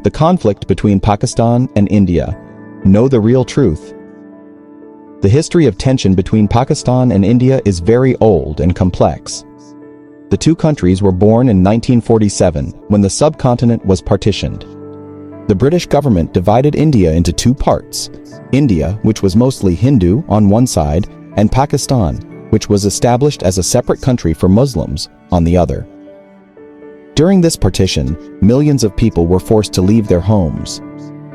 The conflict between Pakistan and India. Know the real truth. The history of tension between Pakistan and India is very old and complex. The two countries were born in 1947 when the subcontinent was partitioned. The British government divided India into two parts, India, which was mostly Hindu, on one side, and Pakistan, which was established as a separate country for Muslims, on the other. During this partition, millions of people were forced to leave their homes.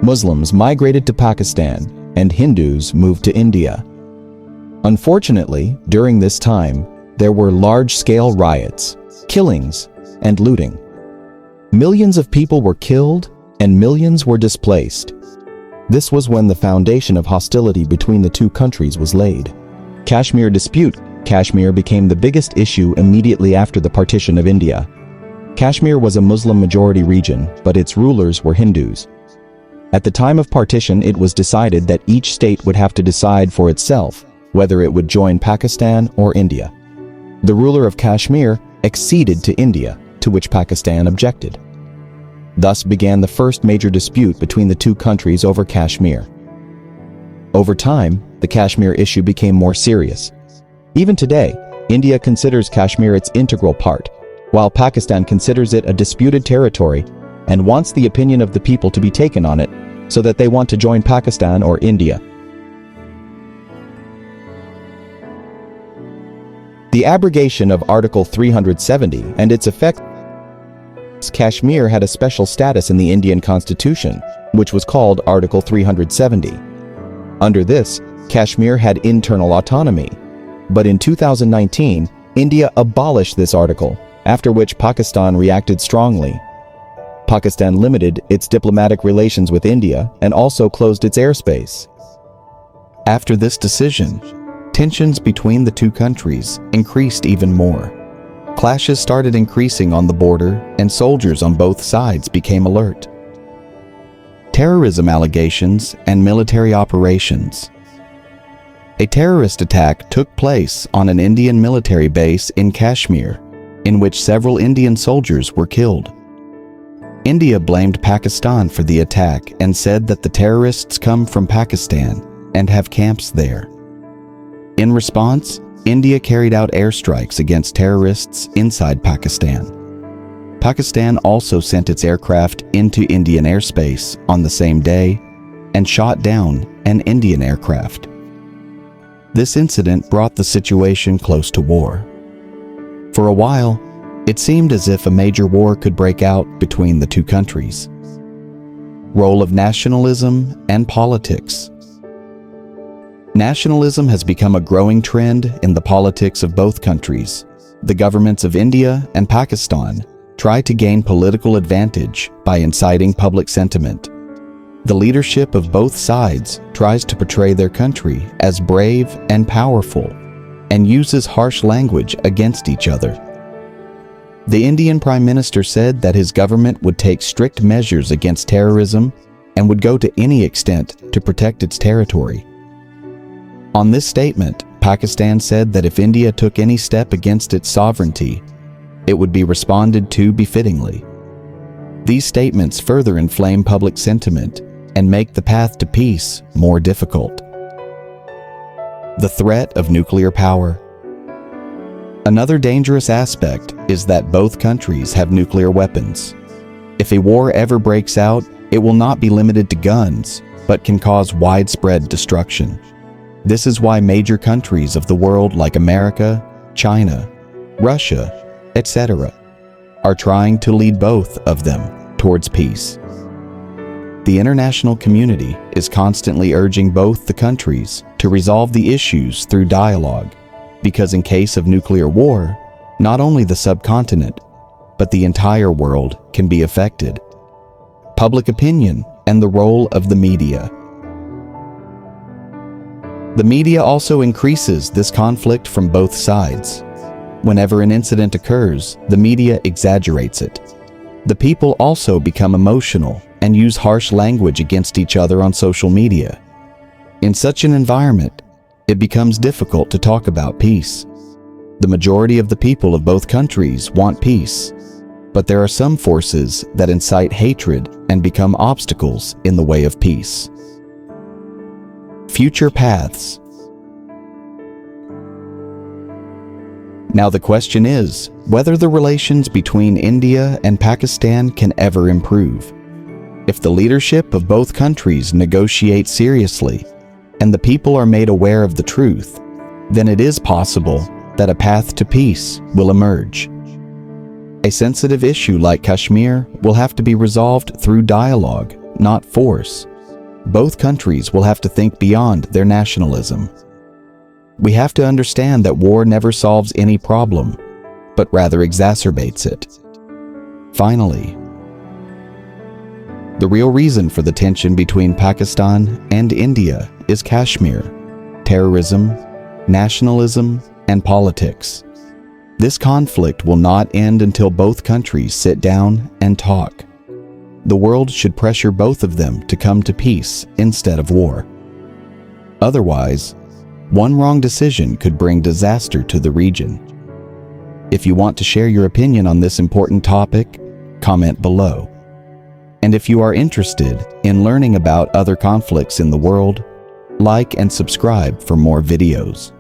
Muslims migrated to Pakistan, and Hindus moved to India. Unfortunately, during this time, there were large-scale riots, killings, and looting. Millions of people were killed, and millions were displaced. This was when the foundation of hostility between the two countries was laid. Kashmir dispute. Kashmir became the biggest issue immediately after the partition of India. Kashmir was a Muslim-majority region, but its rulers were Hindus. At the time of partition, it was decided that each state would have to decide for itself whether it would join Pakistan or India. The ruler of Kashmir acceded to India, to which Pakistan objected. Thus began the first major dispute between the two countries over Kashmir. Over time, the Kashmir issue became more serious. Even today, India considers Kashmir its integral part, while Pakistan considers it a disputed territory and wants the opinion of the people to be taken on it, so that they want to join Pakistan or India. The abrogation of Article 370 and its effect. Kashmir had a special status in the Indian Constitution, which was called Article 370. Under this, Kashmir had internal autonomy. But in 2019, India abolished this article, after which Pakistan reacted strongly. Pakistan limited its diplomatic relations with India and also closed its airspace. After this decision, tensions between the two countries increased even more. Clashes started increasing on the border, and soldiers on both sides became alert. Terrorism allegations and military operations. A terrorist attack took place on an Indian military base in Kashmir, in which several Indian soldiers were killed. India blamed Pakistan for the attack and said that the terrorists come from Pakistan and have camps there. In response, India carried out airstrikes against terrorists inside Pakistan. Pakistan also sent its aircraft into Indian airspace on the same day and shot down an Indian aircraft. This incident brought the situation close to war. For a while, it seemed as if a major war could break out between the two countries. Role of nationalism and politics. Nationalism has become a growing trend in the politics of both countries. The governments of India and Pakistan try to gain political advantage by inciting public sentiment. The leadership of both sides tries to portray their country as brave and powerful and uses harsh language against each other. The Indian Prime Minister said that his government would take strict measures against terrorism and would go to any extent to protect its territory. On this statement, Pakistan said that if India took any step against its sovereignty, it would be responded to befittingly. These statements further inflame public sentiment and make the path to peace more difficult. The threat of nuclear power. Another dangerous aspect is that both countries have nuclear weapons. If a war ever breaks out, it will not be limited to guns, but can cause widespread destruction. This is why major countries of the world like America, China, Russia, etc., are trying to lead both of them towards peace. The international community is constantly urging both the countries to resolve the issues through dialogue, because in case of nuclear war, not only the subcontinent, but the entire world can be affected. Public opinion and the role of the media. The media also increases this conflict from both sides. Whenever an incident occurs, the media exaggerates it. The people also become emotional and use harsh language against each other on social media. In such an environment, it becomes difficult to talk about peace. The majority of the people of both countries want peace, but there are some forces that incite hatred and become obstacles in the way of peace. Future paths. Now the question is whether the relations between India and Pakistan can ever improve. If the leadership of both countries negotiate seriously and the people are made aware of the truth, then it is possible that a path to peace will emerge. A sensitive issue like Kashmir will have to be resolved through dialogue, not force. Both countries will have to think beyond their nationalism. We have to understand that war never solves any problem, but rather exacerbates it. Finally, the real reason for the tension between Pakistan and India is Kashmir, terrorism, nationalism, and politics. This conflict will not end until both countries sit down and talk. The world should pressure both of them to come to peace instead of war. Otherwise, one wrong decision could bring disaster to the region. If you want to share your opinion on this important topic, comment below. And if you are interested in learning about other conflicts in the world, like and subscribe for more videos.